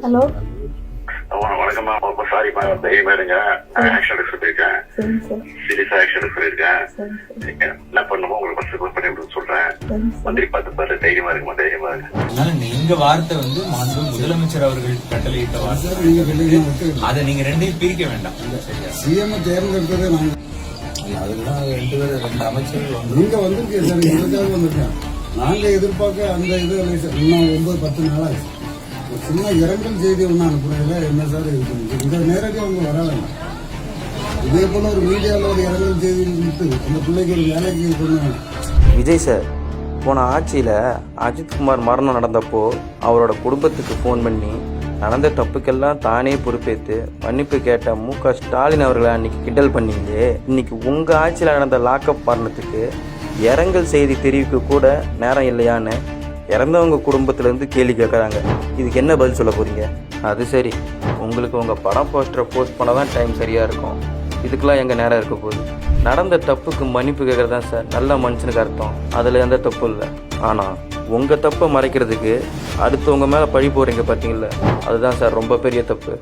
Hello வணக்கம்மா. ரொம்ப சாரிம்மா, தைரியமா இருங்க. ஆக்ஷன் எடுக்க சொல்லியிருக்கேன். சரிங்க சார். சீரியஸா ஆக்ஷன் எடுக்க சொல்லியிருக்கேன். சரிங்க சார். நீங்க என்ன பண்ணுமோ உங்களுக்கு ஃபர்ஸ்ட் பண்ணி விடுன்னு சொல்றேன். சரிங்க சார். மந்திரி பார்த்து பாரு. தைரியமா இருக்குமா? தைரியமா இருக்கு. அதனால நீங்க வார்த்தை வந்து மாண்பு முதலமைச்சர் அவர்கள் கட்டளையிட்ட வார்த்தை. அதை நீங்க ரெண்டையும் பிரிக்க வேண்டாம். சரியா? சிஎம் தேர்ந்தெடுத்ததே நாங்க. அதுதான் ரெண்டு பேரும் ரெண்டு அமைச்சர்கள் நீங்க வந்திருக்கீங்க சார், எங்களுக்காக வந்திருக்கேன். நாங்க எதிர்பார்க்க அந்த இது இல்லை சார். இன்னும் 9-10 நாளாச்சு. ஒரு சின்ன இரங்கல் செய்தி ஒன்றும் அனுப்புறதுல என்ன சார் இது? இந்த நேரடியாக அவங்க வர வேண்டாம். இதே போல ஒரு மீடியாவில் ஒரு இரங்கல் செய்தி விட்டு அந்த பிள்ளைக்கு ஒரு வேலைக்கு கொண்டு. விஜய் சார், போன ஆட்சியில் அஜித்குமார் மரணம் நடந்தப்போ அவரோட குடும்பத்துக்கு ஃபோன் பண்ணி நடந்த தப்புக்கெல்லாம் தானே பொறுப்பேற்று மன்னிப்பு கேட்ட மு.க. ஸ்டாலின் அவர்களை அன்னைக்கு கிண்டல் பண்ணீங்களே, இன்னைக்கு உங்கள் ஆட்சியில் நடந்த லாக்அப் மரணத்துக்கு இரங்கல் செய்தி தெரிவிக்க கூட நேரம் இல்லையான்னு இறந்தவங்க குடும்பத்திலேருந்து கேள்வி கேட்குறாங்க. இதுக்கு என்ன பதில் சொல்ல போகிறீங்க? அது சரி, உங்களுக்கு உங்கள் படம் போஸ்டரை போஸ்ட் பண்ண தான் டைம் சரியாக இருக்கும். இதுக்கெல்லாம் எங்கள் நேரம் இருக்க போகுது. நடந்த தப்புக்கு மன்னிப்பு கேட்குறது தான் சார் நல்ல மனுஷனுக்கு அர்த்தம். அதில் எந்த தப்பும் இல்லை. ஆனால் உங்கள் தப்பை மறைக்கிறதுக்கு அடுத்தவங்க மேலே பழி போடுறீங்க பார்த்தீங்களா, அதுதான் சார் ரொம்ப பெரிய தப்பு.